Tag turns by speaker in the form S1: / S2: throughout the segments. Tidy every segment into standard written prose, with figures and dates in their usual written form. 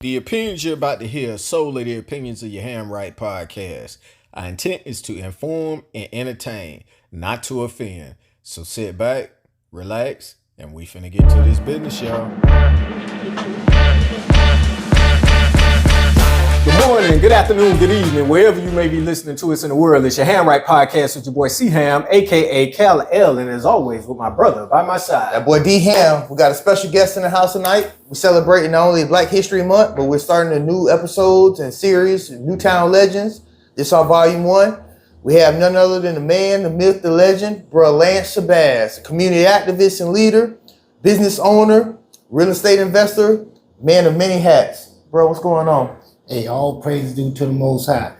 S1: The opinions you're about to hear are solely the opinions of your Ham Right podcast. Our intent is to inform and entertain, not to offend. So sit back, relax, and we finna get to this business, y'all. Good morning, good afternoon, good evening, wherever you may be listening to us in the world. It's your Ham Right podcast with your boy C-Ham, aka Cal L, and as always with my brother by my side.
S2: That boy D-Ham. We got a special guest in the house tonight. We're celebrating not only Black History Month, but we're starting a new episodes and series, Newtown Legends. This is our volume 1. We have none other than the man, the myth, the legend, bro Lance Shabazz, a community activist and leader, business owner, real estate investor, man of many hats. Bro, what's going on?
S3: Hey, all praise due to the Most High.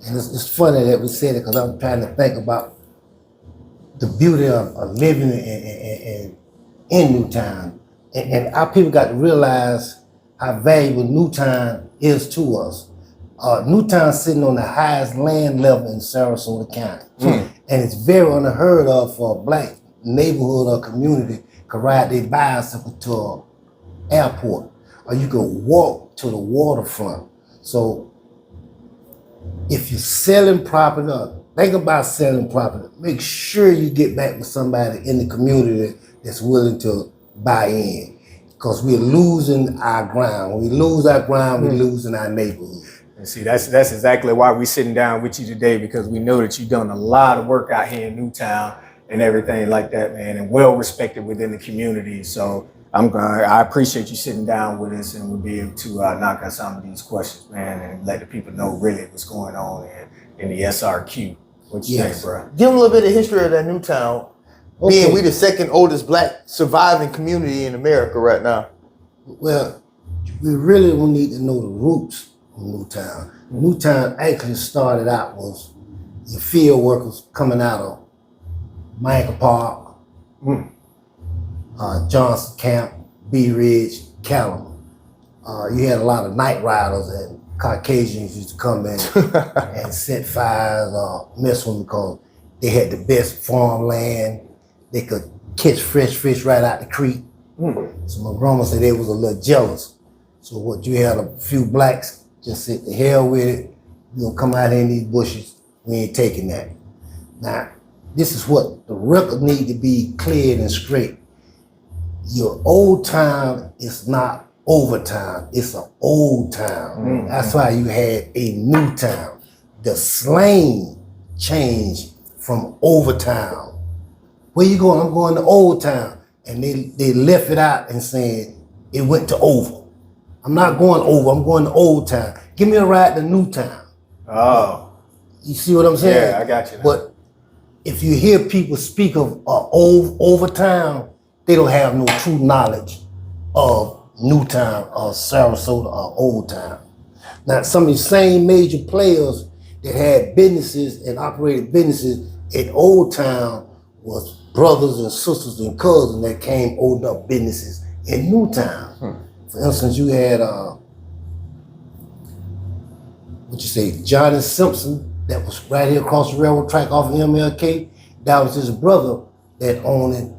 S3: And it's funny that we said it because I'm trying to think about the beauty of living in Newtown. And our people got to realize how valuable Newtown is to us. Newtown's sitting on the highest land level in Sarasota County. And it's very unheard of for a black neighborhood or community to ride their bicycle to an airport. Or you can walk to the waterfront. So if you're selling property or think about selling property, make sure you get back with somebody in the community that's willing to buy in. Because we're losing our ground. When we lose our ground, we're losing our neighborhood.
S1: And see, that's exactly why we're sitting down with you today, because we know that you've done a lot of work out here in Newtown and everything like that, man, and well respected within the community. So I appreciate you sitting down with us, and we'll be able to knock out some of these questions, man, and let the people know really what's going on in the SRQ. What you think, bro?
S2: Give them a little bit of history of that Newtown. Okay. Being we the second oldest black surviving community in America right now.
S3: Well, we really will need to know the roots of Newtown. Newtown actually started out was the field workers coming out of Michael Park, Johnson Camp, Bee Ridge, Callum. You had a lot of night riders and Caucasians used to come in and set fires or mess with them because they had the best farmland. They could catch fresh fish right out the creek. So my grandma said they was a little jealous. So what you had a few blacks just said, the hell with it. We're gonna come out here in these bushes. We ain't taking that. Now, this is what the record need to be cleared and straight. Your old town is not overtown, it's an old town. That's why you had a new town. The slang changed from overtown. Where you going? I'm going to Old Town. And they left it out and saying it went to over. I'm not going over, I'm going to Old Town. Give me a ride to Newtown.
S1: Oh.
S3: You see what I'm saying?
S1: Yeah, I got you now.
S3: But if you hear people speak of Overtown, they don't have no true knowledge of Newtown or Sarasota or Old Town. Now, some of the same major players that had businesses and operated businesses at Old Town was brothers and sisters and cousins that came opened up businesses in Newtown. For instance, you had Johnny Simpson that was right here across the railroad track off of MLK. That was his brother that owned it.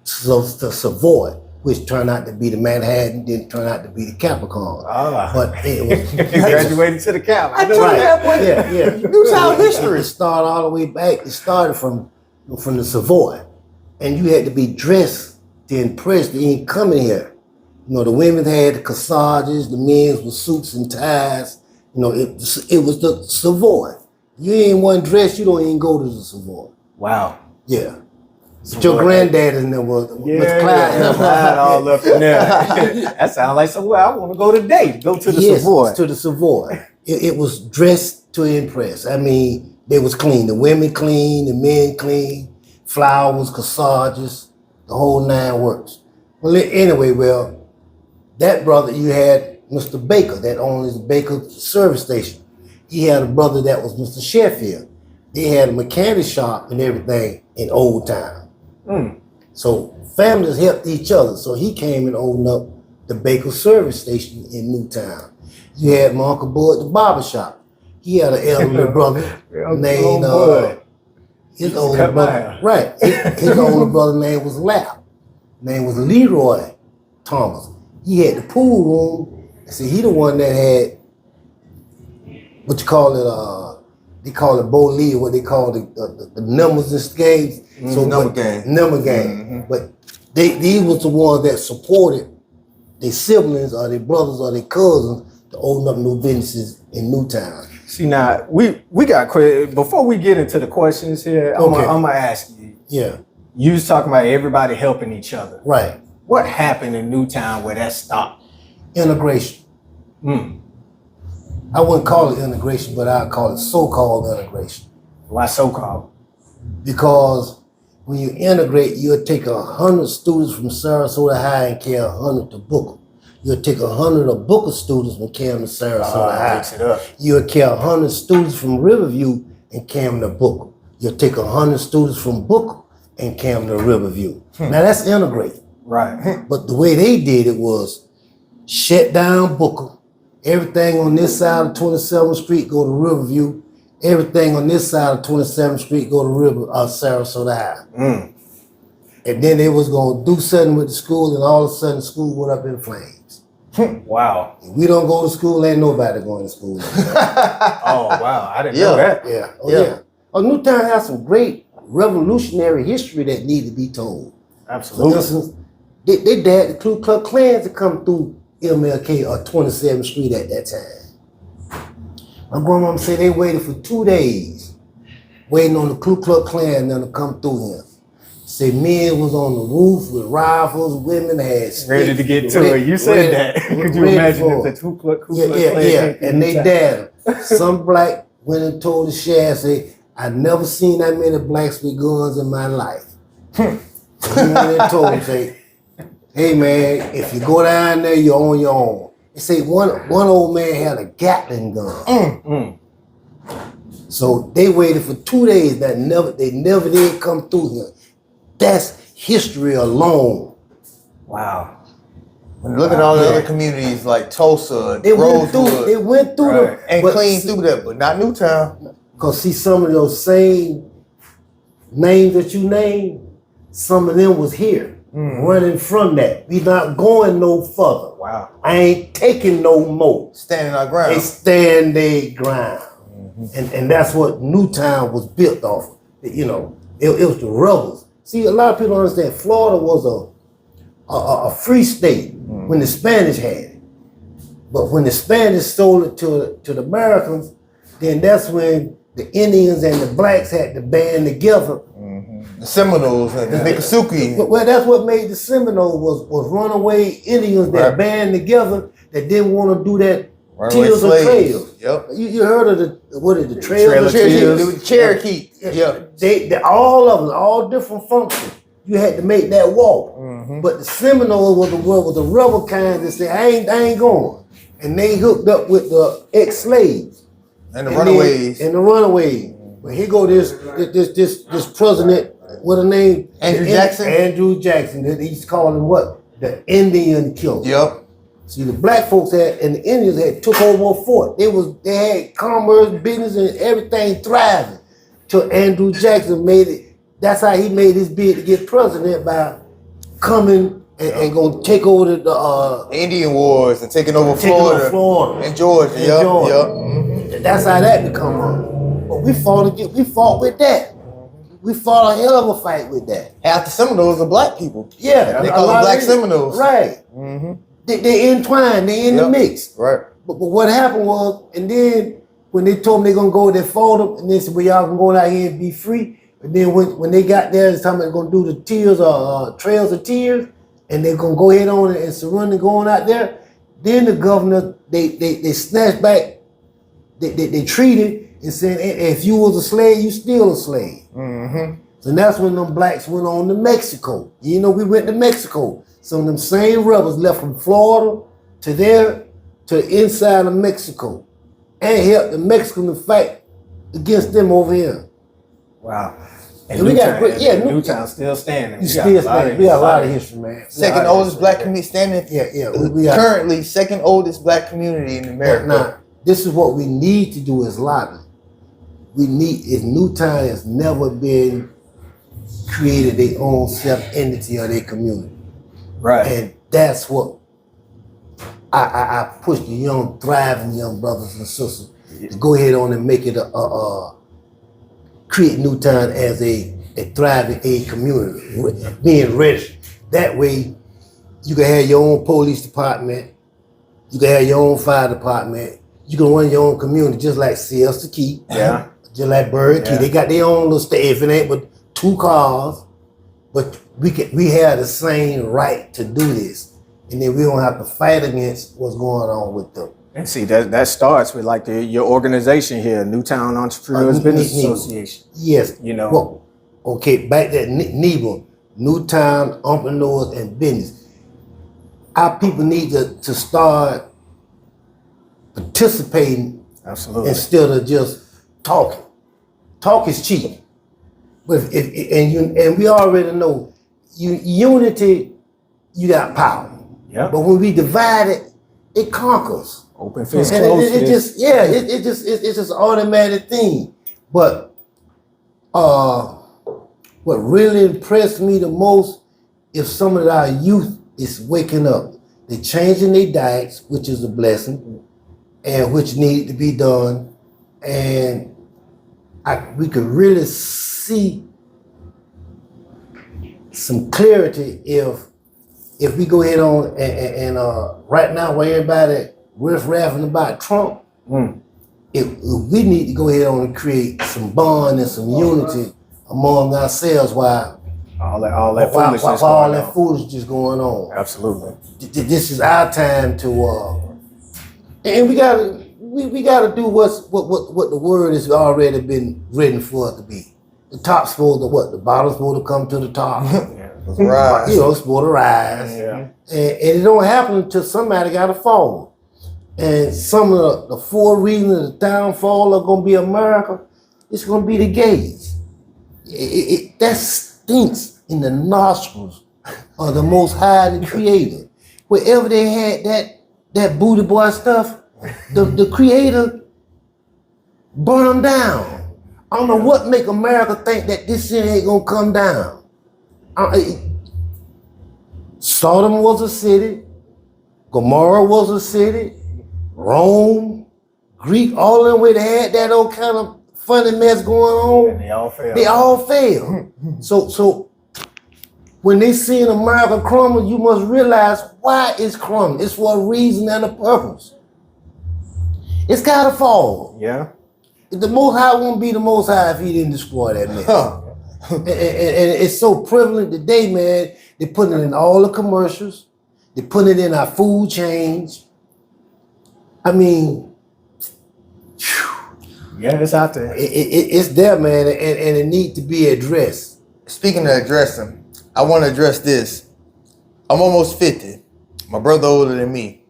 S3: So the Savoy, which turned out to be the Manhattan, didn't turn out to be the Capricorn. But it was
S1: graduated to the Cap.
S2: I know that boy.
S3: Yeah.
S2: Newtown history.
S3: It started all the way back. It started from the Savoy, and you had to be dressed to impress. They ain't coming here. You know, the women had the corsages, the men with suits and ties. You know, it was the Savoy. You ain't one dress, you don't even go to the Savoy.
S1: Wow.
S3: Yeah. But your granddad in there was
S1: Clyde all up in there. That sounds like somewhere I want to go today. Go to the Savoy.
S3: To the Savoy. It was dressed to impress. I mean, they was clean. The women clean, the men clean, flowers, corsages, the whole 9 works. Well, anyway, that brother, you had Mr. Baker that owned his Baker service station. He had a brother that was Mr. Sheffield. They had a mechanic shop and everything in Old Town. So families helped each other. So he came and opened up the Baker service station in Newtown. You had my Uncle Bud at the barber shop. He had an elderly brother named his older brother. Right. His older brother name was Lap. Name was Leroy Thomas. He had the pool room See, he the one that had what you call it. They call it Boli, what they call the numbers and games. So
S2: Number game.
S3: Number game. But these was the ones that supported their siblings or their brothers or their cousins to open up new businesses in Newtown.
S1: See, now we got before we get into the questions here. I'm gonna ask you.
S3: Yeah.
S1: You was talking about everybody helping each other.
S3: Right.
S1: What happened in Newtown where that stopped?
S3: Integration. I wouldn't call it integration, but I'd call it so-called integration.
S1: Why so-called?
S3: Because when you integrate, you'll take 100 students from Sarasota High and carry 100 to Booker. You'll take 100 of Booker students and carry them to Sarasota High.
S1: Mix it up.
S3: You'll carry 100 students from Riverview and carry them to Booker. You'll take 100 students from Booker and carry them to Riverview. Now that's integrate.
S1: Right.
S3: But the way they did it was shut down Booker. Everything on this side of 27th Street go to Riverview. Everything on this side of 27th Street go to Sarasota High. And then they was gonna do something with the school, and all of a sudden the school went up in flames.
S1: Wow.
S3: If we don't go to school, ain't nobody going to school.
S1: Oh wow, I didn't know that.
S3: Yeah. Yeah. Oh, Newtown has some great revolutionary history that need to be told.
S1: Absolutely.
S3: For instance, they dad the Ku Klux Klans to come through MLK or 27th Street at that time. My grandmama said they waited for 2 days waiting on the Ku Klux Klan to come through here. Say men was on the roof with rifles, women had sticks,
S1: Ready to get to it. You said that. Could you imagine if the Ku Klux Klan came through
S3: and they
S1: Newtown?
S3: dad. Some black went and told the sheriff, say, I never seen that many blacks with guns in my life. He went and told him, say, hey man, if you go down there, you're on your own. They say one old man had a Gatling gun. So they waited for 2 days. They never did come through here. That's history alone.
S1: Wow.
S2: When you look at all the other communities like Tulsa,
S3: They went through
S1: Right.
S3: them
S2: and
S3: but
S2: cleaned through that, but not Newtown.
S3: Because see, some of those same names that you named, some of them was here. Running from that. We not going no further.
S1: Wow.
S3: I ain't taking no more.
S2: Standing our ground.
S3: They stand their ground. And that's what Newtown was built off of. You know, it was the rebels. See, a lot of people don't understand Florida was a free state when the Spanish had it. But when the Spanish sold it to the Americans, then that's when the Indians and the blacks had to band together.
S2: The Seminoles and the Miccosukee.
S3: Well, that's what made the Seminoles was runaway Indians that band together that didn't want to do that
S2: Runaway
S3: Teals or
S2: slaves.
S3: Trails.
S2: Yep.
S3: You heard of the Trails?
S1: Trail of Tears.
S2: The Cherokee. Yep.
S3: They all of them, all different functions. You had to make that walk. But the Seminoles was the rebel kind that said, I ain't going. And they hooked up with the ex-slaves.
S2: And the runaways.
S3: And the runaways. But here go this president, what a name?
S2: Andrew Jackson?
S3: Andrew Jackson. He's calling what? The Indian killer.
S2: Yep.
S3: See, the black folks and the Indians had took over a fort. They had commerce, business, and everything thriving. Till Andrew Jackson made it. That's how he made his bid to get president, by coming and gonna take over the
S2: Indian Wars and taking over Florida and Georgia. Yep.
S3: That's how that become on. But we fought with that. We fought a hell of a fight with that.
S2: Half the Seminoles are black people.
S3: Yeah,
S2: They call them Black Seminoles.
S3: Right. They entwined. They in the mix.
S2: Right.
S3: But what happened was, and then when they told them they gonna go, they fought them, and they said, well, y'all can go out here and be free. And then when they got there, it's time they're gonna do the tears or Trails of Tears, and they're gonna go ahead on and surrender going out there. Then the governor, they snatched back, they treated and said, if you was a slave, you still a slave. So that's when them blacks went on to Mexico. You know, we went to Mexico. Some of them same rebels left from Florida to inside of Mexico, and helped the Mexicans to fight against them over here.
S1: Wow.
S3: And we got great,
S1: Newtown still standing.
S3: You still standing. We got a lot of history, man.
S2: Second oldest black community standing.
S3: We got,
S2: currently second oldest black community in America.
S3: now, this is what we need to do as lobby. Newtown has never been created their own self-entity or their community.
S1: Right.
S3: And that's what I push the young, thriving young brothers and sisters to go ahead on and make it create Newtown as a thriving aid community, being registered. That way, you can have your own police department, you can have your own fire department, you can run your own community, just like Siesta Key, just like Bird Key. They got their own little state. If it ain't but 2 cars, but we have the same right to do this, and then we don't have to fight against what's going on with them.
S1: And see, that starts with like your organization here, Newtown Entrepreneurs Business Association.
S3: Yes.
S1: You know.
S3: Well, okay, back that NEBA, Newtown Entrepreneurs and Business. Our people need to start participating.
S1: Absolutely.
S3: Instead of just talking. Talk is cheap. But and we already know unity, you got power.
S1: Yeah.
S3: But when we divide it, it conquers.
S1: Open fist,
S3: And
S1: closed
S3: it
S1: fist.
S3: it's just an automatic thing. But what really impressed me the most is some of our youth is waking up. They're changing their diets, which is a blessing, and which needed to be done. And we could really see some clarity if we go ahead on and right now where everybody riff-raffing about Trump, if we need to go ahead on and create some bond and some unity among ourselves while
S1: all that foolishness
S3: all
S1: going
S3: that
S1: on.
S3: foolishness going on.
S1: Absolutely.
S3: This is our time to and we gotta do what the word has already been written for it to be. The top's supposed to what? The bottom's supposed to come to the top.
S2: Rise.
S3: You know, it's supposed to rise.
S1: Yeah.
S3: And it don't happen until somebody gotta fall. And some of the 4 reasons of the downfall are gonna be America. It's gonna be the gays. That stinks in the nostrils of the Most High, the Creator. Wherever they had that booty boy stuff, the Creator burn them down. I don't know what make America think that this shit ain't gonna come down. Sodom was a city, Gomorrah was a city, Rome, Greek, all of them where they had that old kind of funny mess going on.
S1: And they all failed.
S3: They all failed. So when they see America crumble, you must realize why it's crumbling. It's for a reason and a purpose. It's gotta fall.
S1: Yeah.
S3: The Most High won't be the Most High if he didn't destroy that mess. And it's so prevalent today, man. They put it in all the commercials. They put it in our food chains. I mean,
S1: Yeah, it's out there.
S3: it's there, man, and it needs to be addressed.
S2: Speaking of addressing, I want to address this. I'm almost 50. My brother older than me.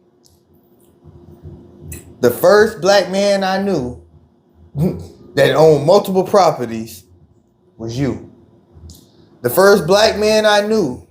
S2: The first black man I knew that owned multiple properties was you. The first black man I knew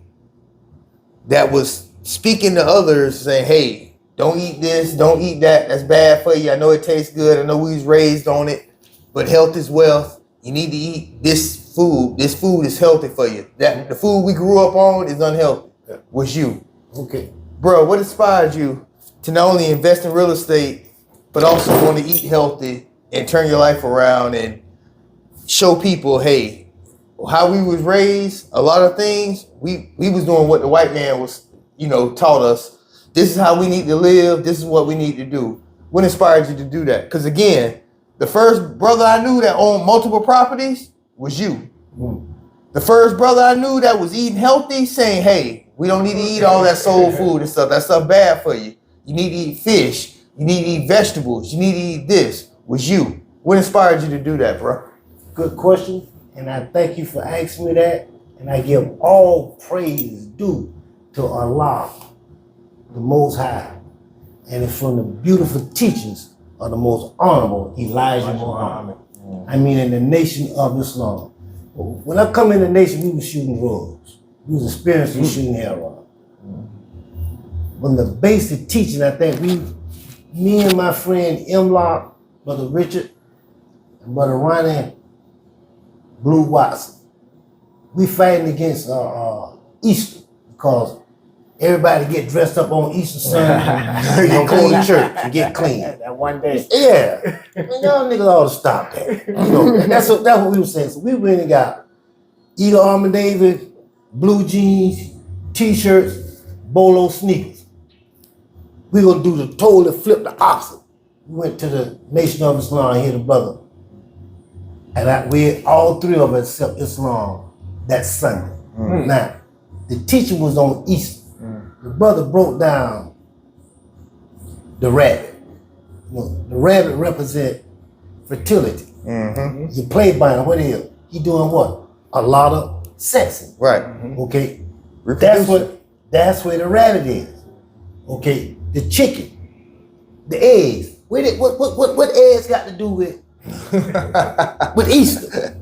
S2: that was speaking to others saying, hey, don't eat this, don't eat that, that's bad for you. I know it tastes good, I know we was raised on it, but health is wealth. You need to eat this food. This food is healthy for you. That the food we grew up on is unhealthy. Was you.
S3: Okay.
S2: Bro, what inspired you to not only invest in real estate, but also want to eat healthy and turn your life around and show people, hey, how we was raised, a lot of things, we was doing what the white man was, taught us. This is how we need to live. This is what we need to do. What inspired you to do that? Because again, the first brother I knew that owned multiple properties was you. The first brother I knew that was eating healthy, saying, hey, we don't need to eat all that soul food and stuff. That stuff bad for you. You need to eat fish. You need to eat vegetables. You need to eat this. Was you. What inspired you to do that, bro?
S3: Good question, and I thank you for asking me that, and I give all praise due to Allah, the Most High, and it's from the beautiful teachings of the most honorable Elijah Muhammad. I mean, in the nation of Islam. When I come in the nation, we was shooting drugs. We was experiencing shooting heroin. When the basic teaching, I think me and my friend Imlock, Brother Richard, and Brother Ronnie Blue Watson, we fighting against Easter because Everybody get dressed up on Easter Sunday. You go to church and get clean.
S1: That one day.
S3: Yeah. Man, y'all niggas ought to stop that. You know, that's what we were saying. So we really got Eagle Armour Navy, blue jeans, t-shirts, bolo sneakers. We gonna do the totally flip the opposite. We went to the Nation of Islam here, the brother. And we all three of us accept Islam that Sunday. Now, the teaching was on Easter. The brother broke down the rabbit. You know, the rabbit represent fertility. You play by him, what is he doing what? A lot of sexing.
S2: Right.
S3: Okay. That's where the rabbit is. Okay. The chicken, the eggs. What eggs got to do with Easter?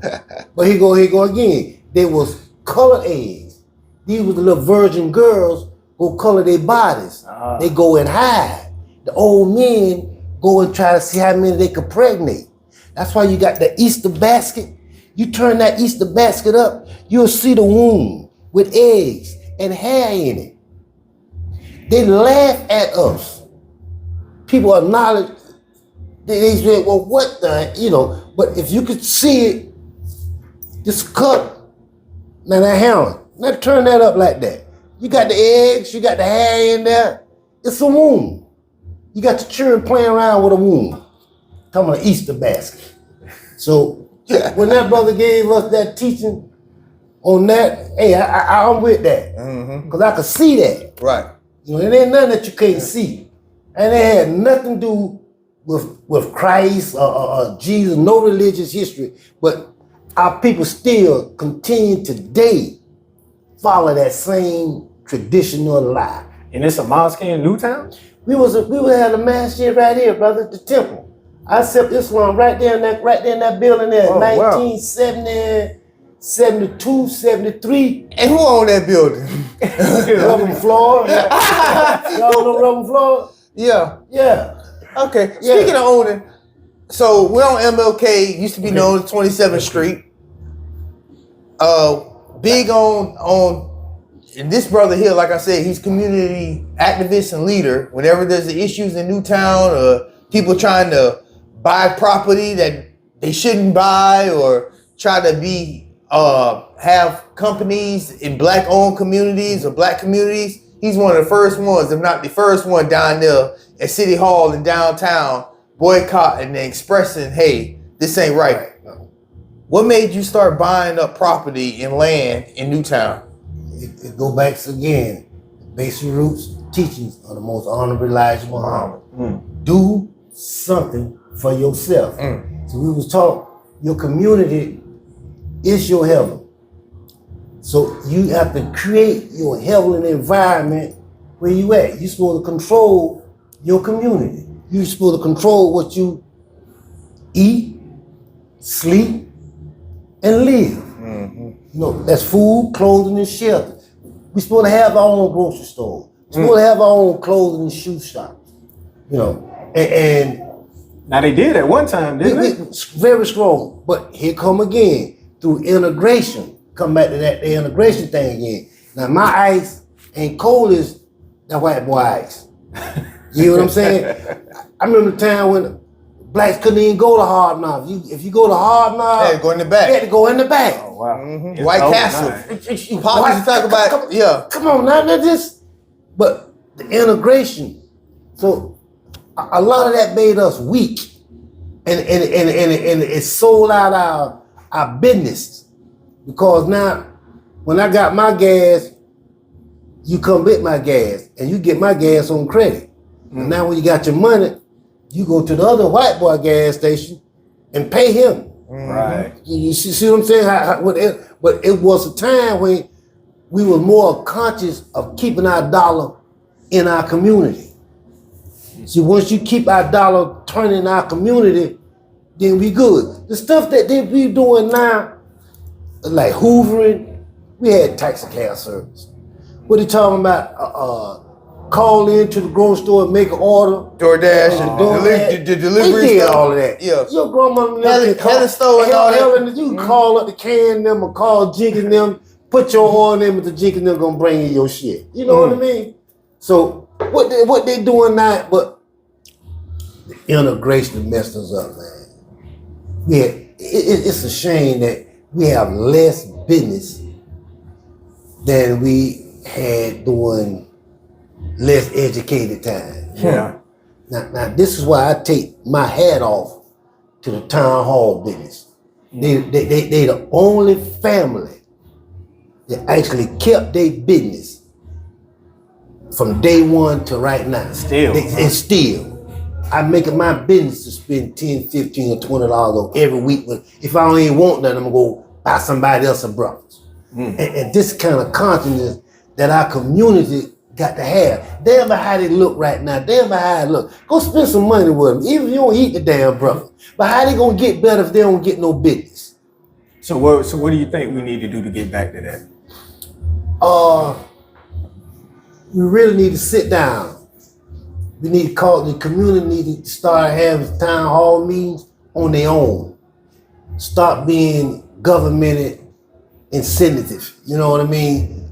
S3: But here go again. There was colored eggs. These were the little virgin girls who color their bodies. They go and hide. The old men go and try to see how many they could pregnate. That's why you got the Easter basket. You turn that Easter basket up, you'll see the womb with eggs and hair in it. They laugh at us. People acknowledge, they say, well, what the, you know, but if you could see it, just cut, now that heron, now turn that up like that. You got the eggs, you got the hair in there. It's a womb. You got the children playing around with a womb. Talking about an Easter basket. So when that brother gave us that teaching on that, hey, I'm with that. Because I could see that.
S2: Right.
S3: You know, it ain't nothing that you can't see. And it had nothing to do with Christ or Jesus, no religious history. But our people still continue today follow that same traditional lie.
S1: And it's a mosque in Newtown?
S3: We had a masjid right here, brother, the temple. I accept Islam right there in that building there, 1970, 72, 73.
S2: And who owned that building?
S3: Rubber floor. Y'all know rubber floor?
S2: Yeah.
S3: Yeah.
S2: Okay. Speaking of owning, so we're on MLK, used to be known as 27th Street. Big on and this brother here, like I said, he's community activist and leader. Whenever there's issues in Newtown or people trying to buy property that they shouldn't buy or try to be have companies in black-owned communities or black communities, he's one of the first ones, if not the first one, down there at City Hall in downtown, boycotting and expressing, hey, this ain't right. What made you start buying up property and land in Newtown?
S3: It go back again. Basic roots, teachings of the most honorable Elijah Muhammad. Do something for yourself. So we was taught your community is your heaven. So you have to create your heavenly environment where you at. You're supposed to control your community. You're supposed to control what you eat, sleep, and live. You know, that's food, clothing, and shelter. We're supposed to have our own grocery store. We're supposed to have our own clothing and shoe shop. You know, and
S1: now they did at one time, didn't they?
S3: Very strong. But here come again, through integration. Come back to the integration thing again. Now my ice ain't cold as that white boy ice. You know what I'm saying? I remember the time when blacks couldn't even go to Hard Knock. If you go to Hard Knock,
S2: Hey, go in the back.
S3: you had to go in the back.
S1: Oh, wow.
S2: White Castle. Pops talk about
S3: Come on, now this. But the integration. So a lot of that made us weak, and it sold out our business, because now when I got my gas, you come with my gas, and you get my gas on credit. And now when you got your money, you go to the other white boy gas station and pay him.
S1: Right.
S3: You see what I'm saying? But it was a time when we were more conscious of keeping our dollar in our community. See, once you keep our dollar turning in our community, then we good. The stuff that they be doing now, like hoovering, we had taxi cab service. What they talking about? Call into the grocery store and make an order.
S2: DoorDash and the delivery
S3: they did
S2: stuff.
S3: all of that.
S2: Yeah.
S3: Your grandmother
S2: Helen store and all that.
S3: You can call up the can them or call Jig and them, put your oil in, Mr. Jenkins, they're gonna bring you your shit. You know what I mean? So what they doing now, but the integration messed us up, man. Yeah, it's a shame that we have less business than we had during less educated time.
S1: Yeah.
S3: Now this is why I take my hat off to the town hall business. They the only family that actually kept their business from day one to right now.
S1: Still.
S3: And still. I make it my business to spend $10, $15, or $20 every week. If I don't even want nothing, I'm gonna go buy somebody else some breakfast. And this kind of consciousness that our community got to have. Damn about how they look right now. Damn about how they look. Go spend some money with them, even if you don't eat the damn breakfast. But how they gonna get better if they don't get no business?
S1: So what do you think we need to do to get back to that?
S3: We really need to sit down. We need to call the community, need to start having town hall meetings on their own. Stop being governmented incentive. You know what I mean?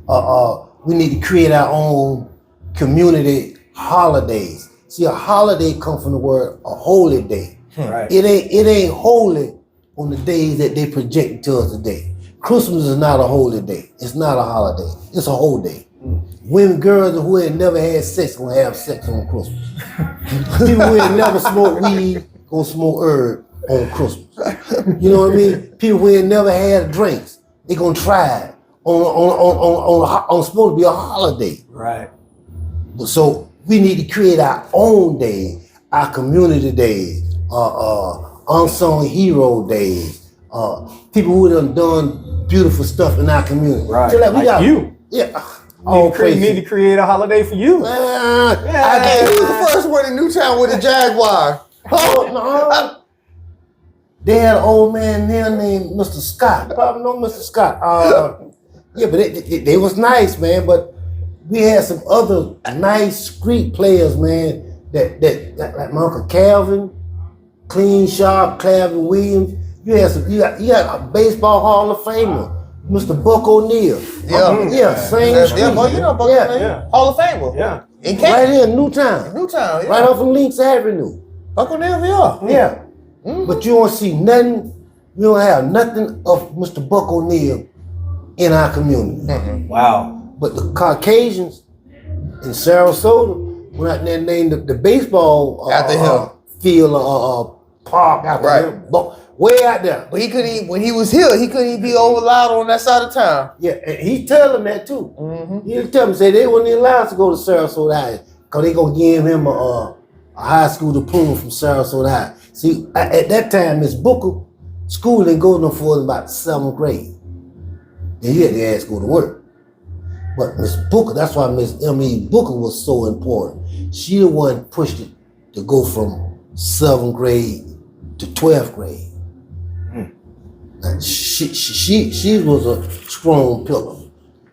S3: We need to create our own community holidays. See, a holiday comes from the word a holy day.
S1: Right.
S3: It ain't holy on the days that they project to us today. Christmas is not a holy day. It's not a holiday. It's a whole day. Women, girls who ain't never had sex gonna have sex on Christmas. People who ain't never smoked weed gonna smoke herb on Christmas. You know what I mean? People who ain't never had drinks, they gonna try it on supposed to be a holiday.
S1: Right.
S3: So we need to create our own day, our community days, unsung hero days, people who done beautiful stuff in our community.
S1: Right.
S3: So
S1: like you.
S3: Yeah.
S1: You need to create a holiday for you.
S2: I gave you the first one in Newtown with a Jaguar.
S3: They had an old man there named Mr. Scott. Probably know Mr. Scott. Yeah, but they was nice, man. But we had some other nice street players, man. That like my Uncle Calvin, Clean Sharp, Calvin Williams. You got a baseball Hall of Famer, Mr. Buck O'Neal. Same street.
S2: Yeah, you know Buck O'Neal.
S1: Yeah.
S2: Hall of Famer.
S1: Yeah.
S2: In Canton.
S3: Right here in Newtown.
S2: Newtown, yeah.
S3: Right off of Links Avenue.
S2: Buck O'Neal, yeah.
S3: Yeah. But you don't see nothing, you don't have nothing of Mr. Buck O'Neal in our community.
S1: Wow.
S3: But the Caucasians in Sarasota went out there and named the baseball
S2: After him.
S3: field park after him. Way out there.
S2: But he couldn't even, when he was here, he couldn't even be over loud on that side of town.
S3: Yeah, and he tell them that too. He tell them, say they weren't allowed to go to Sarasota High because they gonna give him a high school diploma from Sarasota High. See, at that time, Miss Booker, school didn't go no further than about 7th grade. And you had to ask go to work. But Miss Booker, that's why Miss M.E. Booker was so important. She the one pushed it to go from 7th grade to 12th grade. And she was a strong pillar.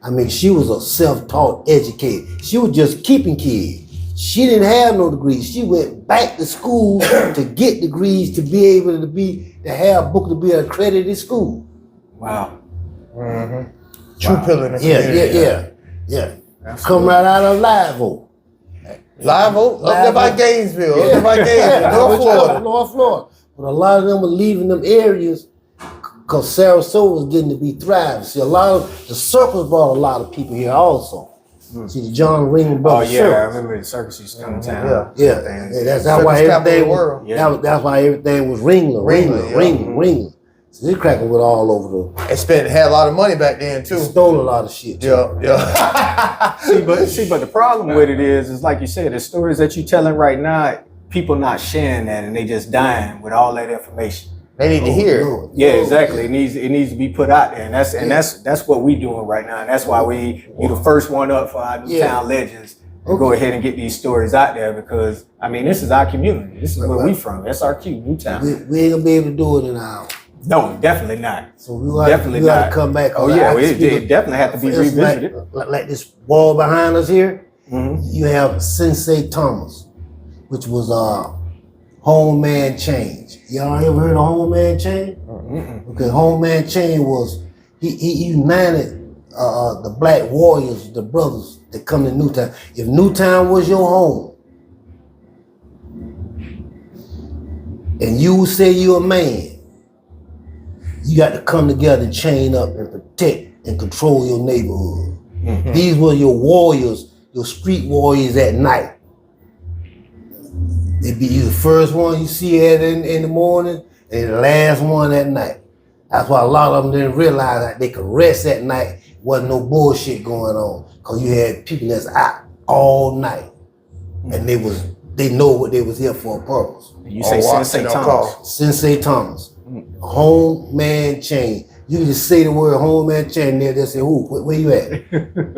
S3: I mean, she was a self-taught educator. She was just keeping kids. She didn't have no degrees. She went back to school to get degrees to be able to have Booker to be an accredited school.
S1: Wow.
S2: True pillar in the community.
S3: Yeah. Come right out of Live-Oak.
S2: Live-Oak? Up there by Gainesville. Up there by Gainesville. North Florida.
S3: North Florida. But a lot of them were leaving them areas because Sarasota was getting to be thriving. See, a lot of the circus brought a lot of people here also. See, the John Ring Brothers
S1: I
S3: Circus.
S1: remember the circus used to come to town.
S3: Yeah. That's why everything
S2: world.
S3: That's why everything was Ringler. So they cracking with all over
S2: And had a lot of money back then too.
S3: stole a lot of shit.
S2: Yeah.
S1: See, but the problem with it is like you said, the stories that you're telling right now, people not sharing that and they just dying with all that information.
S2: They need to hear it.
S3: Lord.
S1: Yeah, exactly. It needs to be put out there, and that's what we doing right now. And that's why we the first one up for our Newtown legends to go ahead and get these stories out there because I mean this is our community. This is where we from. That's our cute Newtown.
S3: We ain't gonna be able to do it in our.
S1: No, definitely not.
S3: So we gotta come back.
S1: Oh yeah, it definitely have to be revisited.
S3: Like this wall behind us here, you have Sensei Thomas, which was Home Man Change. Y'all ever heard of Home Man Change? Okay, Home Man Change was he united the black warriors, the brothers that come to Newtown. If Newtown was your home, and you say you're a man, you got to come together and chain up and protect and control your neighborhood. Mm-hmm. These were your warriors, your street warriors at night. They'd be the first one you see in the morning and the last one at night. That's why a lot of them didn't realize that they could rest at night. Wasn't no bullshit going on. Cause you had people that's out all night. And they know what they was here for a purpose.
S1: You say Sensei Thomas.
S3: Sensei Thomas. Home man chain. You can just say the word home man chain there, they'll say, who, where you at?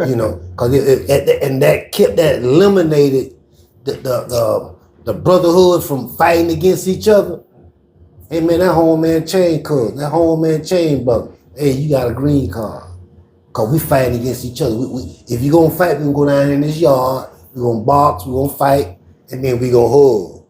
S3: You know, cause and that kept that eliminated the brotherhood from fighting against each other. Hey man, that home man chain that home man chain brother. Hey, you got a green card. Cause we fighting against each other. If you gonna fight, we gonna go down in this yard, we gonna box, we gonna fight, and then we gonna hug.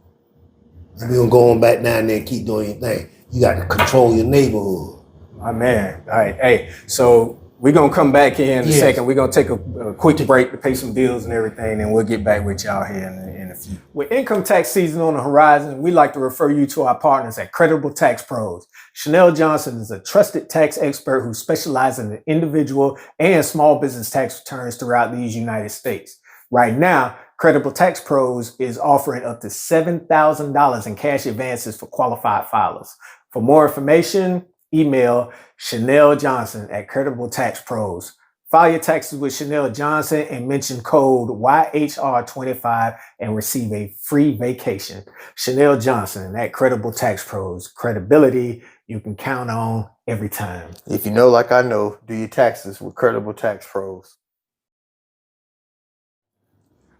S3: And we gonna go on back down there and keep doing your thing. You got to control your neighborhood.
S1: My man. All right. Hey, so we're going to come back here in a second. We're going to take a quick break to pay some bills and everything, and we'll get back with y'all here in a few. With income tax season on the horizon, we like to refer you to our partners at Credible Tax Pros. Chanel Johnson is a trusted tax expert who specializes in individual and small business tax returns throughout these United States. Right now, Credible Tax Pros is offering up to $7,000 in cash advances for qualified filers. For more information, email Chanel Johnson at Credible Tax Pros. File your taxes with Chanel Johnson and mention code YHR25 and receive a free vacation. Chanel Johnson at Credible Tax Pros. Credibility you can count on every time.
S2: If you know, like I know, do your taxes with Credible Tax Pros.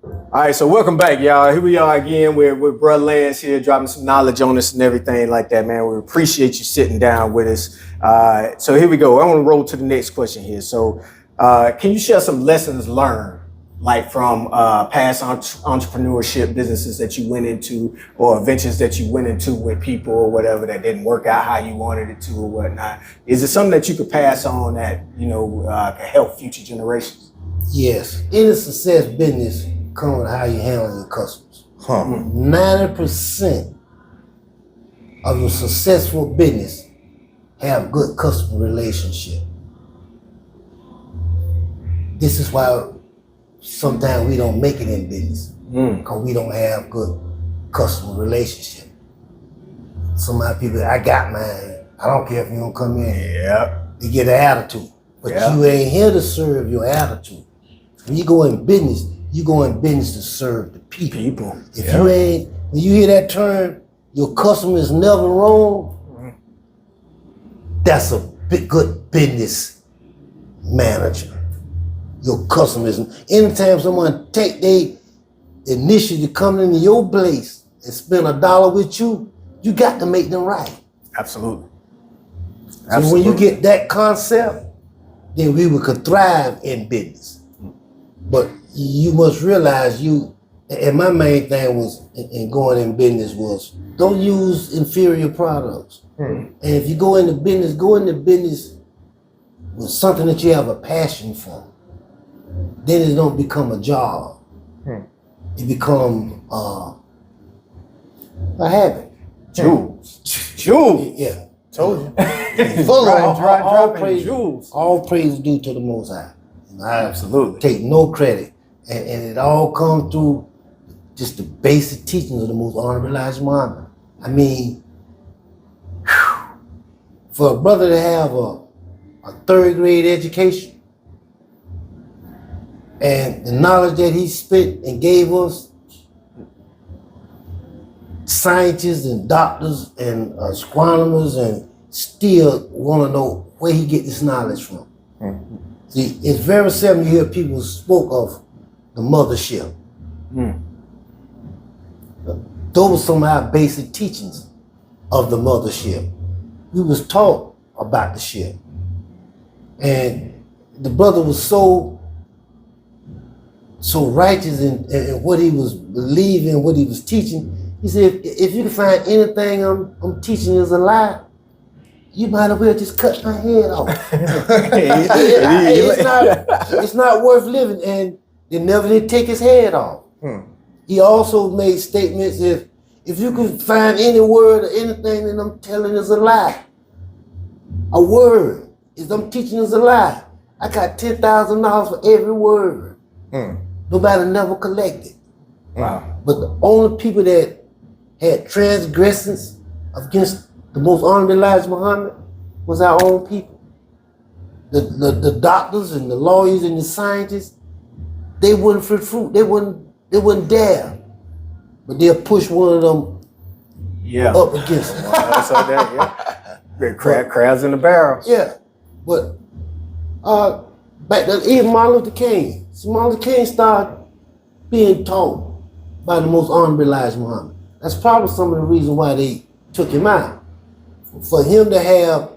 S1: All right, so welcome back, y'all. Here we are again with Bruh Lance here, dropping some knowledge on us and everything like that, man. We appreciate you sitting down with us. So here we go. I want to roll to the next question here. So can you share some lessons learned, like from past entrepreneurship businesses that you went into or ventures that you went into with people or whatever that didn't work out how you wanted it to or whatnot? Is it something that you could pass on that, you know, can help future generations?
S3: Yes. Any success business come with how you handle your customers. 90% of your successful business have good customer relationship. This is why sometimes we don't make it in business because we don't have good customer relationship. Some of my people, I got mine. I don't care if you don't come in.
S1: Yeah.
S3: They get an attitude, but you ain't here to serve your attitude. When you go in business, you go in business to serve the people. If you ain't, when you hear that term, your customer is never wrong, that's a good business manager. Your customers, anytime someone take their initiative to come into your place and spend $1 with you, you got to make them right.
S1: Absolutely.
S3: So when you get that concept, then we could thrive in business. But you must realize and my main thing was in going in business was don't use inferior products. And if you go into business with something that you have a passion for. Then it don't become a job. It become a habit.
S1: Jewels.
S3: Yeah.
S2: Told you. Full of
S3: all praise due to the Most High. I
S1: absolutely
S3: take no credit. And it all comes through just the basic teachings of the Most Honorable Elijah Muhammad. I mean, for a brother to have a 3rd grade education and the knowledge that he spent and gave us, scientists and doctors and astronomers, and still want to know where he get this knowledge from. See, it's very seldom you hear people spoke of the mothership. Those were some of our basic teachings of the mothership. We was taught about the ship. And the brother was so righteous in what he was believing, what he was teaching. He said, if you can find anything I'm teaching is a lie, you might as well just cut my head off.
S1: Yeah.
S3: It's not worth living, and they never did take his head off. He also made statements if you could find any word or anything that I'm telling is a lie, a word is I'm teaching is a lie, I got $10,000 for every word. Nobody never collected.
S1: Wow.
S3: But the only people that had transgressions against the most honorable Elijah Muhammad was our own people. The doctors and the lawyers and the scientists, they wouldn't fruit fruit. They wouldn't dare. But they'll push one of them up against them.
S1: So that, crabs in the barrel.
S3: Yeah. But back then, even Martin Luther King. See, Martin Luther King started being taught by the most honorable Elijah Muhammad. That's probably some of the reasons why they took him out. For him to have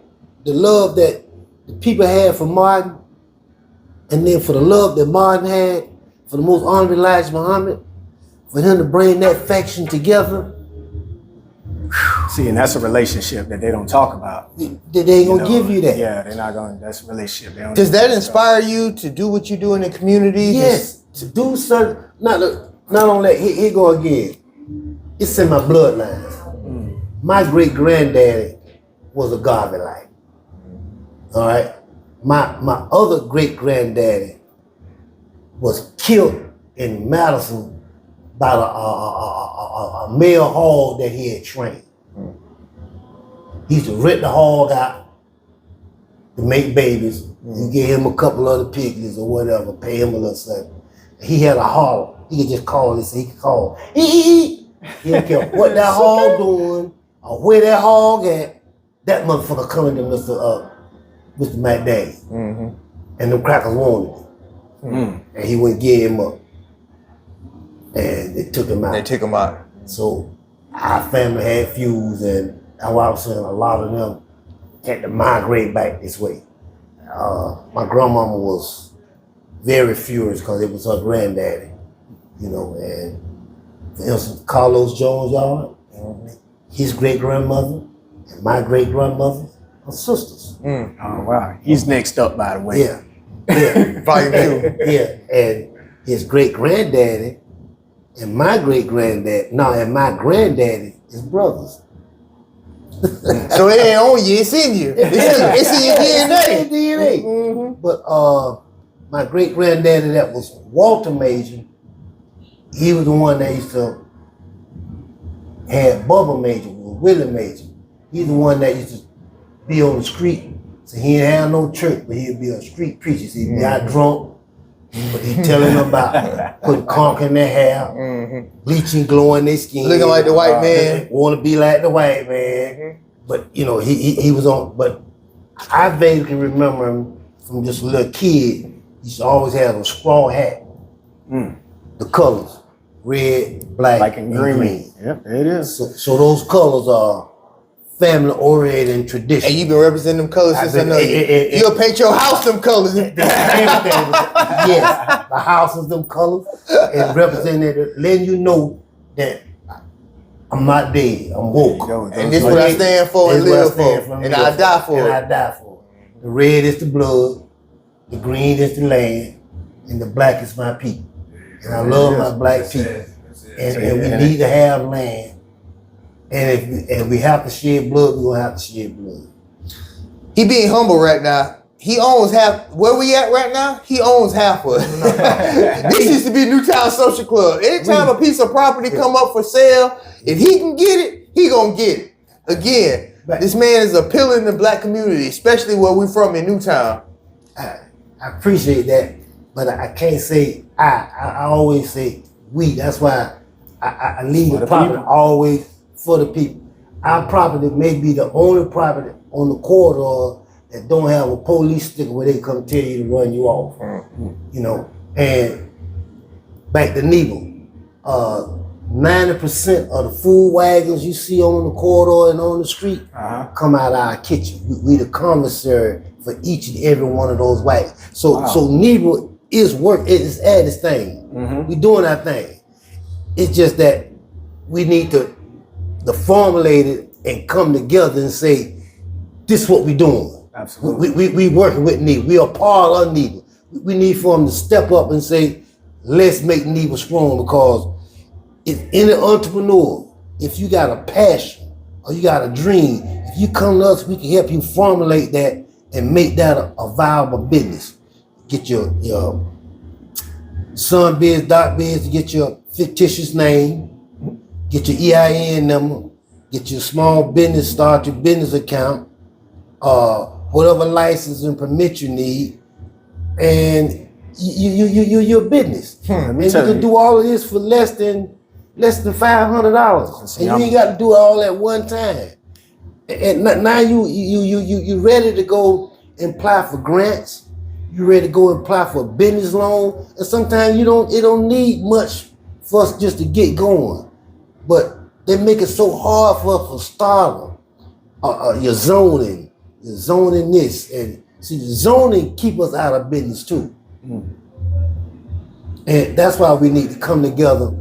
S3: the love that the people had for Martin, and then for the love that Martin had for the most honorable Elijah Muhammad, for him to bring that faction together.
S1: See, and that's a relationship that they don't talk about.
S3: They ain't gonna give you that.
S1: Yeah, they're not going. That's a relationship. They don't
S2: Does that inspire you to do what you do in the community?
S3: Yes, to do certain. Not only that. Here go again. It's in my bloodline. My great granddaddy was a Garveyite. All right. My other great granddaddy was killed in Madison by a male hog that he had trained. He used to rent the hog out to make babies. You give him a couple other piglets or whatever, pay him a little something. He had a hog. He could just call this. He could call. He didn't care what that hog doing or where that hog at. That motherfucker coming to Mr. McDaniel. And them crackers wanted him. And he wouldn't give him up. And they took him out. So our family had feuds, and that's why I was saying a lot of them had to migrate back this way. My grandmama was very furious because it was her granddaddy, you know, and for instance, Carlos Jones Yard, his great grandmother and my great grandmother are sisters.
S1: Oh wow, he's next up, by the way.
S3: Yeah.
S2: Volume 2.
S3: Yeah, and his great granddaddy and my great granddaddy, and my granddaddy is brothers.
S2: So it ain't on you, it's in you. It's in your DNA.
S3: But my great granddaddy that was Walter Major, he was the one that used to have Bubba Major, Willie Major. He's the one that used to be on the street. So he didn't have no church, but he'd be a street preacher. So he'd be out drunk, but he'd telling them about putting conch in their hair, bleaching, glowing their skin.
S2: Looking like the white man.
S3: Want to be like the white man. But, you know, he was on, but I vaguely remember him from just a little kid. He used to always have a straw hat. The colors, red, black, and green.
S1: Yep, it is.
S3: So those colors are family-oriented and traditional.
S2: And you've been representing them colors since I know you. You'll paint your house them colors.
S3: Yes, the house is them colors and representing, letting you know that I'm not dead, I'm woke.
S2: And this is what I stand for and live for. And I die for it.
S3: And I die for it. The red is the blood, the green is the land, and the black is my people. And I love my black people. And we need to have land. And if we have to shed blood, we're gonna have to shed blood.
S2: He being humble right now. He owns half. Where we at right now? He owns half of it. This used to be Newtown Social Club. Anytime a piece of property come up for sale, if he can get it, he gonna get it. Again, this man is a pillar in the black community, especially where we from in Newtown.
S3: I appreciate that, but I can't say I always say we. That's why I leave the property always for the people. Our property may be the only property on the corridor that don't have a police sticker where they come tell you to run you off. You know, and back to Nebo, 90% of the food wagons you see on the corridor and on the street come out of our kitchen. We the commissary for each and every one of those wagons. So Nebo is it's at its thing. We doing our thing. It's just that we need to formulate it and come together and say, this is what we doing.
S1: Absolutely.
S3: We working with NEBA. We are part of NEBA. We need for them to step up and say, let's make NEBA strong, because if any entrepreneur, if you got a passion or you got a dream, if you come to us, we can help you formulate that and make that a viable business. Get your son biz, doc biz, to get your fictitious name, get your EIN number, get your small business, start your business account, whatever license and permit you need, and you're your business. And you can do all of this for less than $500, and you ain't got to do it all at one time. And now you ready to go and apply for grants. You ready to go and apply for a business loan, and sometimes it don't need much for us just to get going, but they make it so hard for us to start your zoning this, and see, the zoning keep us out of business too. And that's why we need to come together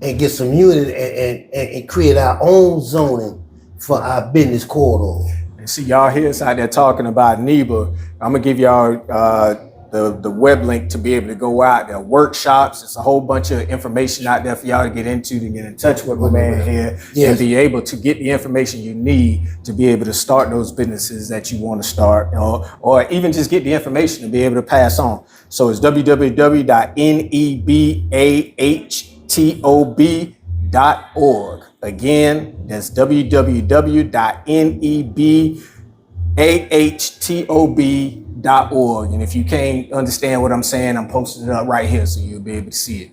S3: and get some unity and create our own zoning for our business corridor.
S1: And see, y'all here out there talking about NEBA. I'm gonna give y'all the web link to be able to go out. There are workshops. It's a whole bunch of information out there for y'all to get into, to get in touch with my man here, and be able to get the information you need to be able to start those businesses that you want to start, or even just get the information to be able to pass on. So it's www.nebahtob.org. Again, that's www.nebahtob.org. And if you can't understand what I'm saying, I'm posting it up right here so you'll be able to see it.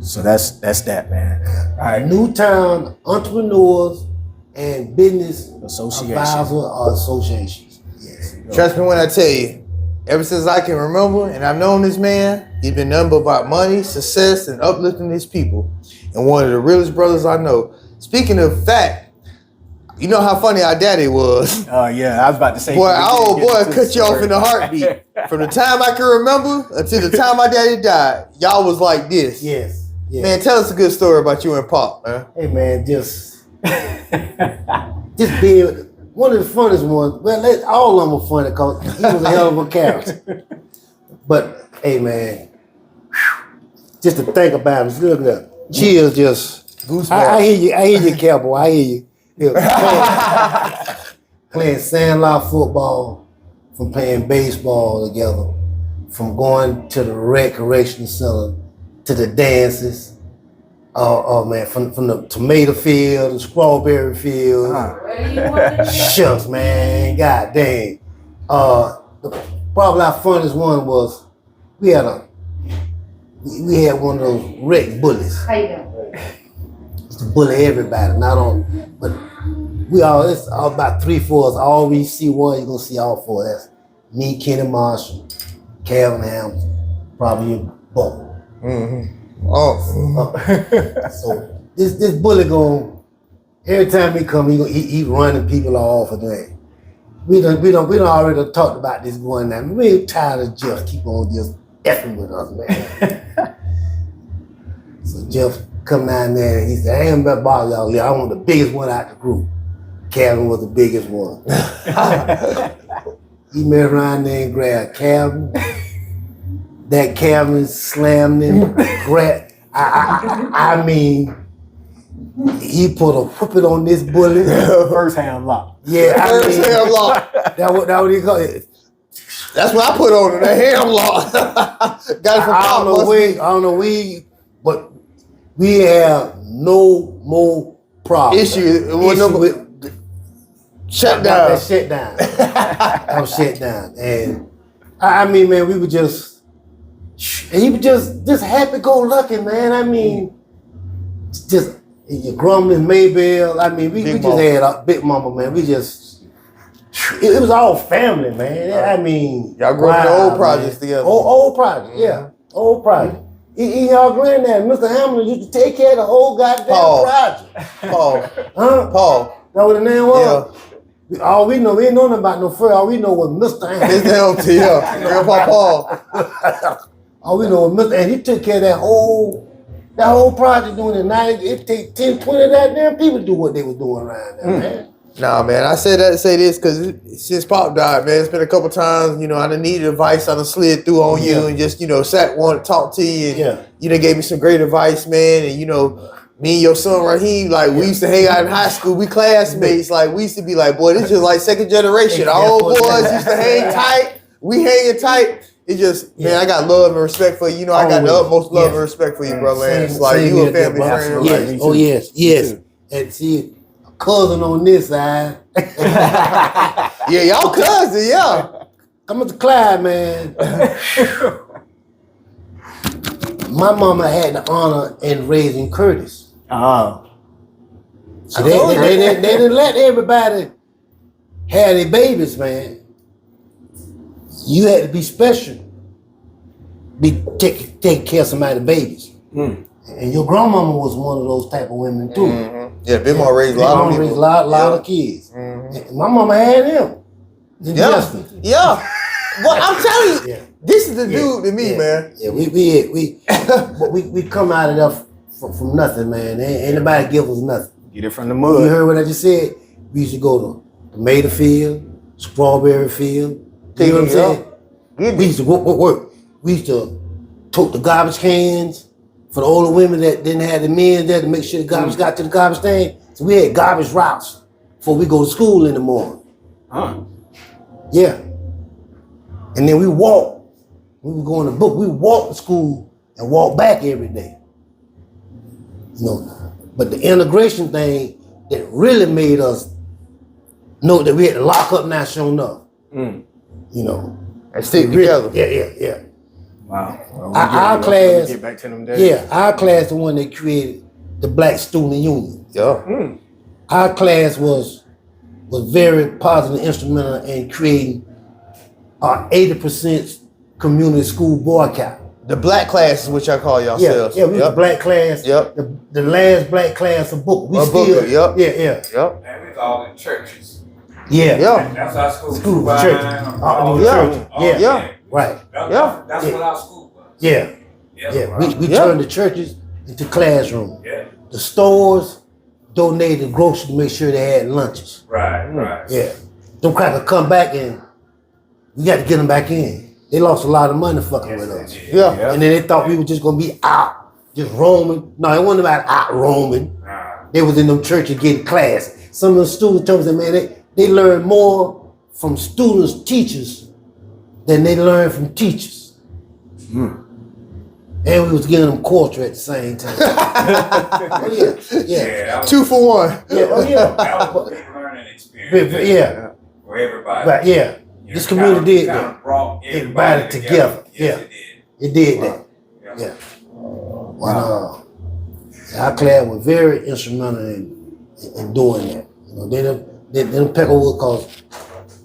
S1: So that's that, man.
S3: All right, Newtown Entrepreneurs and Business Advisor Associations. Yes.
S2: Trust me when I tell you, ever since I can remember, and I've known this man, he's been nothing but about money, success, and uplifting his people. And one of the realest brothers I know. Speaking of fact, you know how funny our daddy was.
S1: Oh yeah, I was about to say.
S2: Boy, our old boy cut you off in a heartbeat. From the time I can remember until the time my daddy died, y'all was like this.
S3: Yes.
S2: Man, tell us a good story about you and Pop, man.
S3: Hey man, just being one of the funniest ones. Well, all of them were funny because he was a hell of a character. But hey man, just to think about it, just look at that. Chills, just goosebumps. I hear you, cowboy. I hear you. Playing sandlot football, from playing baseball together, from going to the recreation center, to the dances. Oh man, from the tomato field, the strawberry field. Shucks, man, god dang. Probably our funniest one was we had one of those wreck bullies.
S4: How you doing?
S3: It's to bully everybody, not on, but it's all about 3, 4 us. All we see one, you're gonna see all 4. That's me, Kenny Marshall, Calvin Hamilton, probably your boy. So this bully every time he come, he running people off and that. We done already talked about this going now. We ain't tired of Jeff keep on just effing with us, man. So Jeff come down there and he said, I ain't about bother y'all. I want the biggest one out the group. Calvin was the biggest one. He messed around there and grabbed Calvin. That Calvin slammed him, grabbed. I mean, he put a whooping on this bully.
S1: First hand lock.
S3: Yeah,
S2: First ham lock.
S3: That what he called it.
S2: That's what I put on him, that ham lock. Got it from
S3: I don't know but we have no more problems.
S2: Issue with shut down.
S3: That shut down. That was shut down. And I mean, man, we were just, he was just happy-go-lucky, man. I mean, just your grumbling Maybell. I mean, we just had a Big Mama, man. We just, it was all family, man. I mean,
S2: y'all grew up in the old projects together.
S3: Old project, yeah. Old project. Y'all granddad, Mr. Hamlin, used to take care of the whole goddamn project.
S2: Paul.
S3: Huh?
S2: Paul.
S3: That what the name was?
S2: Yeah.
S3: All we know, we ain't know nothing about no fur. All we know was Mr. Hamlin.
S2: Mr. Hamilton, yeah. Grandpa Paul.
S3: All we know was Mr. And he took care of that whole project doing it. Now it take 10, 20 of that damn people do what they was doing around there, man.
S2: Nah, man. I said that to say this because since Pop died, man, it's been a couple times. You know, I done needed advice. I done slid through on you and just sat wanted to talk to you. And you done gave me some great advice, man. And me and your son Raheem, like we used to hang out in high school. We classmates. Like we used to be like, boy, this just like second generation. Our old boys used to hang tight. We hanging tight. It just, man, I got love and respect for you. I got the utmost love and respect for you, bro, man. It's like you a family friend.
S3: Yes. Oh, yes. And see, a cousin on this side.
S2: Yeah, y'all cousin, yeah.
S3: Come to Clyde, man. My mama had the honor in raising Curtis.
S1: Oh.
S3: So they didn't let everybody have their babies, man. You had to be special. Take care of somebody's babies. And your grandmama was one of those type of women too.
S2: Yeah, Big Mama raised a
S3: lot of kids. And my mama had them.
S2: Yeah. Well, I'm telling you, this is the dude to me, man.
S3: Yeah, we come out of there from nothing, man. Ain't nobody give us nothing.
S1: Get it from the mud.
S3: You heard what I just said? We used to go to tomato field, strawberry field. You know what I'm saying? We used to work. We used to tote the garbage cans for the older women that didn't have the men there to make sure the garbage got to the garbage thing. So we had garbage routes before we go to school in the morning. Yeah. And then we walk. We would go in the book. We walk to school and walk back every day. But the integration thing that really made us know that we had to lock up now showing up.
S2: And stick together.
S3: Yeah.
S1: Wow. Well,
S3: our class,
S1: get back to them days.
S3: Our class, the one that created the Black Student Union.
S2: Yeah.
S3: Our class was very positive, instrumental in creating our 80% community school boycott.
S2: The black class is what y'all call yourselves.
S3: Yeah, we was the black class.
S2: Yep.
S3: The last black class of book.
S2: Yep.
S4: And we was all in churches.
S3: Yeah.
S4: That's our school.
S3: Church.
S2: Yeah.
S3: Right.
S4: That's what our school was.
S3: Yeah. We turned the churches into classrooms.
S4: Yeah.
S3: The stores donated groceries to make sure they had lunches.
S4: Right.
S3: Yeah. Them crackers come back and we got to get them back in. They lost a lot of money fucking with us.
S2: Yeah.
S3: And then they thought we were just going to be out, just roaming. No, it wasn't about out roaming. They was in them churches getting class. Some of the students told me, man, they learn more from students, teachers, than they learn from teachers. And we was giving them culture at the same time.
S4: Yeah.
S2: 2 for 1.
S4: That was a big learning experience. For everybody.
S3: Right, yeah. This community did that.
S4: Brought
S3: everybody together.
S4: Yes,
S3: It did that. Yeah. Wow. Our class was very instrumental in doing that. They didn't peck over because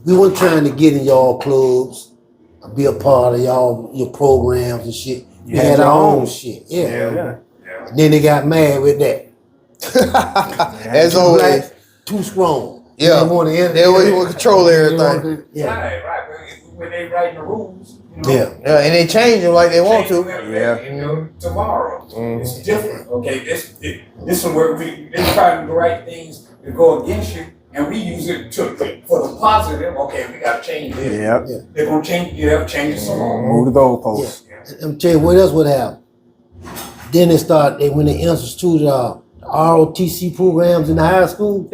S3: we weren't trying to get in y'all clubs, or be a part of your programs and shit. We had our own shit. Yeah. And then they got mad with that.
S2: As always.
S3: Too strong.
S2: Yeah.
S3: They want
S2: to control everything.
S4: Right. When they writing the rules,
S2: Yeah, and they change them like they want to.
S4: Tomorrow. It's different. Okay, this is where they try to write things to go against you, and we use it for the positive. Okay, we got to change this. They're gonna change. You have to change it some more.
S1: Move the goalposts.
S3: I'm tell you what else would happen. Then when they instituted the ROTC programs in the high school.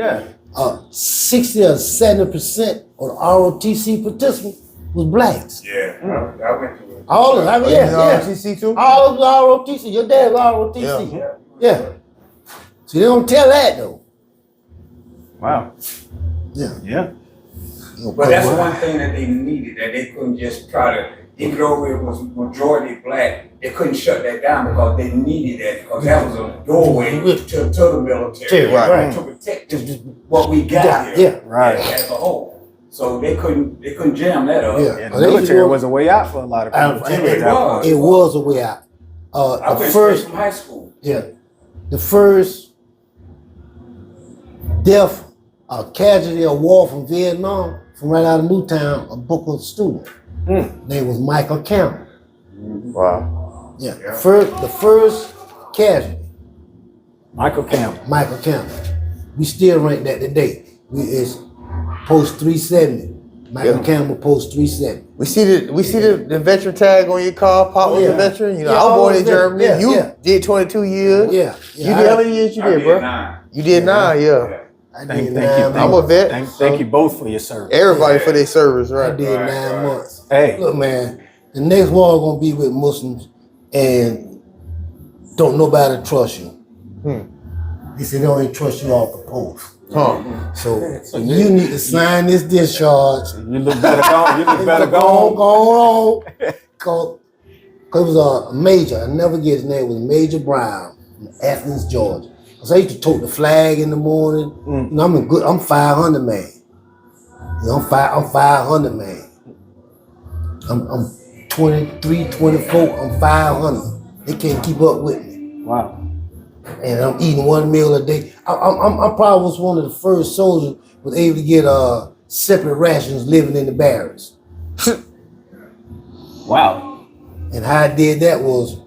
S3: 60 or 70% of the ROTC participants was blacks.
S4: Yeah, I went through it.
S3: All of them.
S2: ROTC too?
S3: All of the ROTC. Your dad was ROTC. Yeah. So they don't tell that though.
S1: Wow.
S3: Yeah.
S4: But that's one thing that they needed, that they couldn't just try to, even though it was majority black, they couldn't shut that down because they needed that, because that was a doorway to the military, to protect what we got here as a whole. So they couldn't jam that up.
S1: The military was a way out for a lot of people too at that point.
S3: It was a way out.
S4: I went straight from high school.
S3: Yeah. The first death or casualty of war from Vietnam, from right out of Newtown, a Booker student. Name was Michael Campbell.
S2: Wow.
S3: Yeah. The first casualty.
S1: Michael Campbell.
S3: We still rank that today. It's post 370. Michael Campbell post 370.
S2: We see the veteran tag on your car. Pop was a veteran. You know,
S3: Yeah,
S2: I was born
S3: I
S2: in
S3: was
S2: Germany.
S3: there.
S2: You
S3: Yeah.
S2: did 22 years.
S3: Yeah.
S2: You did how many years you did, bro?
S4: 9.
S2: You did 9, yeah.
S3: I
S1: Thank
S3: did
S1: you.
S3: 9 months.
S2: I'm a vet.
S1: Thank you both for your service.
S2: Everybody for their service, right?
S3: I did 9 months.
S1: Hey.
S3: Look, man, the next war gonna be with Muslims and don't nobody trust you. They say they don't even trust you off the post. So you need to sign this discharge.
S1: You look better gone. You look better
S3: Go
S1: gone.
S3: on. Cause it was a major, I never get his name, it was Major Brown from Athens, Georgia. So I used to tote the flag in the morning. You know, I'm 500 man. You know, I'm 500 man. I'm 23, 24, I'm 500. They can't keep up with me.
S1: Wow.
S3: And I'm eating one meal a day. I probably was one of the first soldiers was able to get separate rations living in the barracks.
S1: Wow.
S3: And how I did that was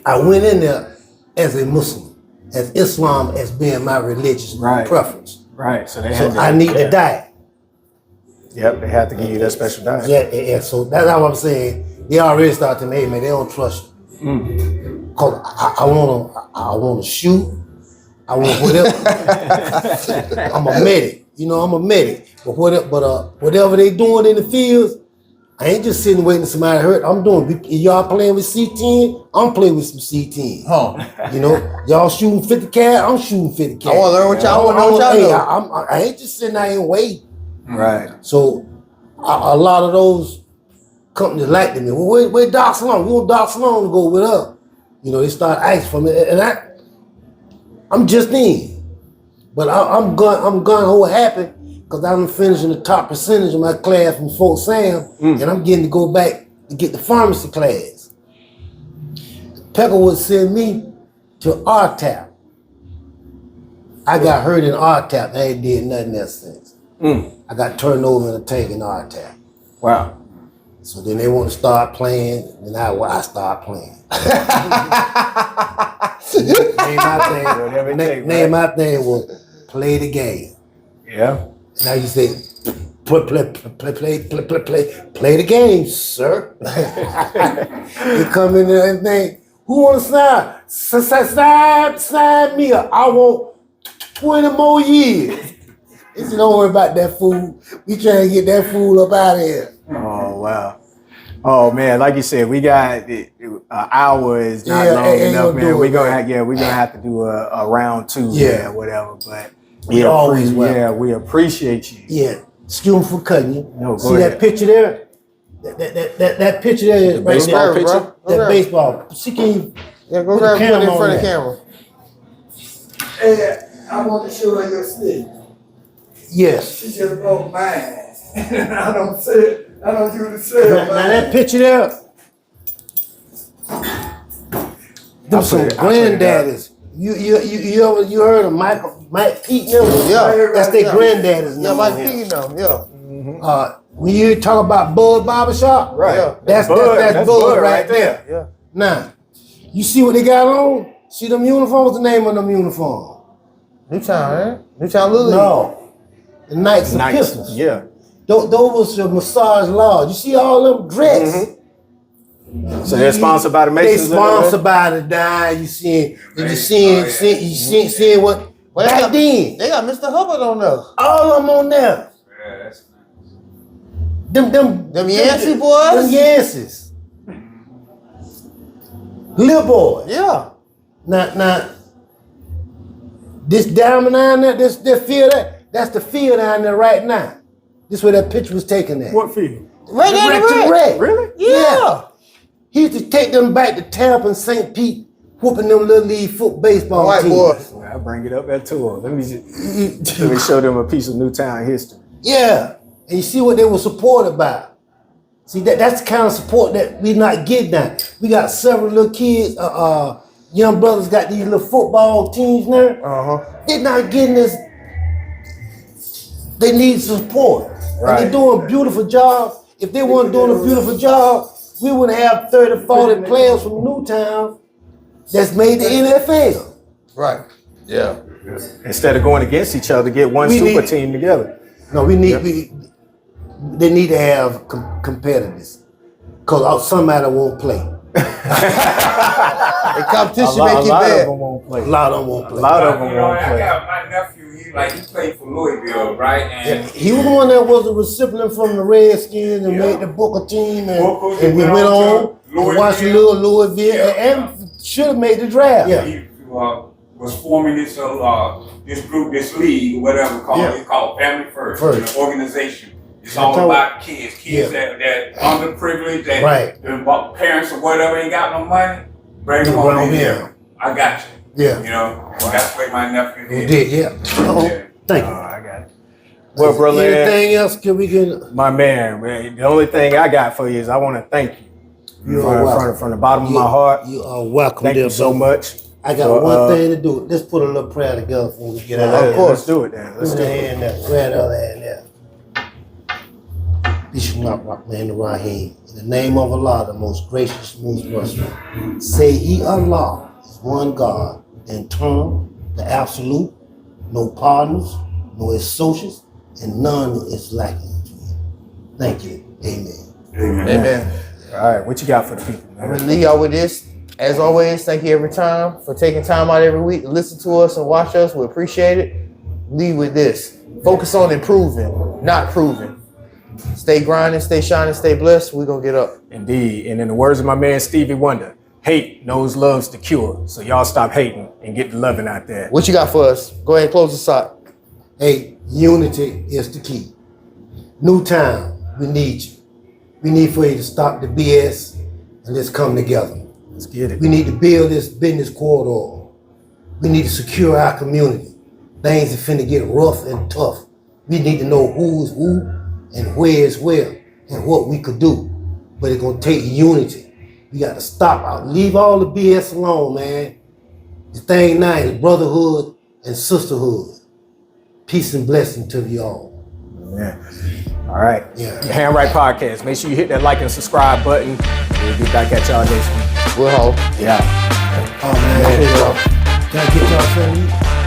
S3: I went in there as a Muslim, as Islam as being my religious preference.
S1: Right. So they
S3: So
S1: had
S3: I need the diet.
S1: Yep, they had to give you that special diet.
S3: Yeah, so that's how I'm saying. They already start to me, hey man, they don't trust you. Cause I wanna shoot. I want whatever. I'm a medic, you know. I'm a medic. But whatever they doing in the fields, I ain't just sitting waiting for somebody to hurt. I'm doing. Y'all playing with C10, I'm playing with some C10. You know, y'all shooting 50 cal, I'm shooting 50 cal.
S2: I want to learn what y'all. I want to know what y'all know.
S3: I ain't just sitting out and waiting.
S1: Right.
S3: So a lot of those companies like me. Well, where Doc Sloan? We want Doc Sloan to go with us. You know, they start asking for me, and I'm just in. But I'm gun ho happy because I'm finishing the top percentage of my class from Fort Sam, and I'm getting to go back to get the pharmacy class. Pecker would send me to RTAP. I got hurt in RTAP. I ain't did nothing else since. I got turned over in a tank in RTAP.
S1: Wow.
S3: So then they want to start playing, and I start playing. Name my thing was play the game.
S1: Yeah.
S3: Now you say play the game, sir. They come in there and think, who want to sign me up? I want 20 more years. They said, don't worry about that fool. We trying to get that fool up out of here.
S1: Oh wow. Oh man, like you said, we got an hour is not long enough, man. We're gonna have to do a round 2, whatever. But we appreciate you.
S3: Yeah, excuse me for cutting you.
S1: No, go
S3: See
S1: ahead.
S3: that picture there? That picture there is right
S1: baseball
S3: there.
S1: picture?
S3: That baseball. See, can you
S2: go
S3: put
S2: grab
S3: the
S2: it in
S3: camera
S2: front
S3: on
S2: of the
S3: that?
S2: camera.
S5: Hey, I want to show her your slip.
S3: Yes.
S5: She just broke mine. I don't do the same.
S3: Now that picture there, them some granddaddies. You heard of Mike Pete them?
S2: Yeah.
S3: That's their granddaddies.
S2: Yeah, Mike Pete, yeah.
S3: When you talk about Bud Barbershop,
S1: Right.
S2: Yeah.
S3: That's Bud right there.
S2: Yeah.
S3: Now, you see what they got on? See them uniforms? The name of them uniforms?
S2: Newtown, right? Newtown Lily.
S3: No. The Knights of Pistols.
S1: Yeah.
S3: Those was the massage lodge. You see all them dress?
S1: So they're sponsored by the
S3: They
S1: Masons.
S3: sponsored by the dime. You seeing what? Back then,
S2: They got Mr. Hubbard on there.
S3: all of them on there.
S4: Yeah, that's nice.
S3: Them
S2: Yancey boys?
S3: Them Yanceys. Little boy.
S2: Yeah.
S3: Now, this diamond down there, this field, that's the field down there right now. This where that picture was taken at.
S1: What field?
S2: Right there,
S3: The red.
S1: Really?
S2: Yeah.
S3: He used to take them back to Tampa and St. Pete, whooping them little league baseball
S2: White
S3: teams.
S2: boys.
S1: I'll bring it up at tour. Let me show them a piece of Newtown history.
S3: Yeah, and you see what they were supported by. See, that's the kind of support that we not getting now. We got several little kids, young brothers got these little football teams now. They're not getting this. They need support.
S1: Right.
S3: And they're doing a beautiful job. If they weren't doing a beautiful job, we would have 30, 40 players from Newtown that's made the NFL.
S2: Right. Yeah.
S1: Instead of going against each other, get one super team together.
S3: No, they need to have competitors. Because somebody won't play.
S2: The competition
S1: A
S2: make you
S1: lot of
S2: bad.
S1: them won't play.
S3: A lot of them won't
S1: A
S3: play.
S1: lot of them
S4: You know,
S1: won't
S4: I
S1: play.
S4: got my nephew. He played for Louisville, right? And
S3: He was the one that was a recipient from the Redskins and made the Booker team, and we went on and watched Louisville and should have made the draft.
S1: Yeah.
S4: he was forming this group, this league, whatever it's called Family First, an organization. It's all about kids that underprivileged, that the parents or whatever ain't got no money. Bring them on in here. I got you.
S3: Yeah.
S4: You know, that's what my nephew
S3: We
S4: did.
S3: did, yeah. Thank you.
S1: I got it. Well, brother,
S3: anything else can we get?
S1: my man, the only thing I got for you is I want to thank you.
S3: You are welcome.
S1: From the bottom of my heart.
S3: You are welcome.
S1: Thank you so much.
S3: I got one thing to do. Let's put a little prayer together before we get out.
S1: Of course. Let's do it then. Let's do it.
S3: Hand there. Prayer the other hand there. Bismillahirrahmanirrahim. In the name of Allah, the most gracious, most merciful. Say He Allah is one God, in turn, the absolute, no partners, no associates, and none is lacking to Him. Thank you. Amen.
S2: Amen.
S1: All right, what you got for the people,
S2: I'm
S1: man?
S2: gonna leave y'all with this. As always, thank you every time for taking time out every week to listen to us and watch us. We appreciate it. Leave with this. Focus on improving, not proving. Stay grinding, stay shining, stay blessed. We're gonna get up.
S1: Indeed. And in the words of my man Stevie Wonder, hate knows love's the cure. So y'all stop hating and get the loving out there.
S2: What you got for us? Go ahead and close us out.
S3: Hey, unity is the key. Newtown, we need you. We need for you to stop the BS and let's come together.
S1: Let's get it.
S3: We need to build this business corridor. We need to secure our community. Things are finna get rough and tough. We need to know who's who and where is where and what we could do. But it's gonna take unity. We got to stop out. Leave all the BS alone, man. The thing now is brotherhood and sisterhood. Peace and blessing to you all.
S1: Yeah. All right.
S3: Yeah.
S1: Handwrite Podcast. Make sure you hit that like and subscribe button. We'll get back at y'all next week.
S2: We'll hold.
S1: Yeah.
S3: Oh man, can I get y'all something?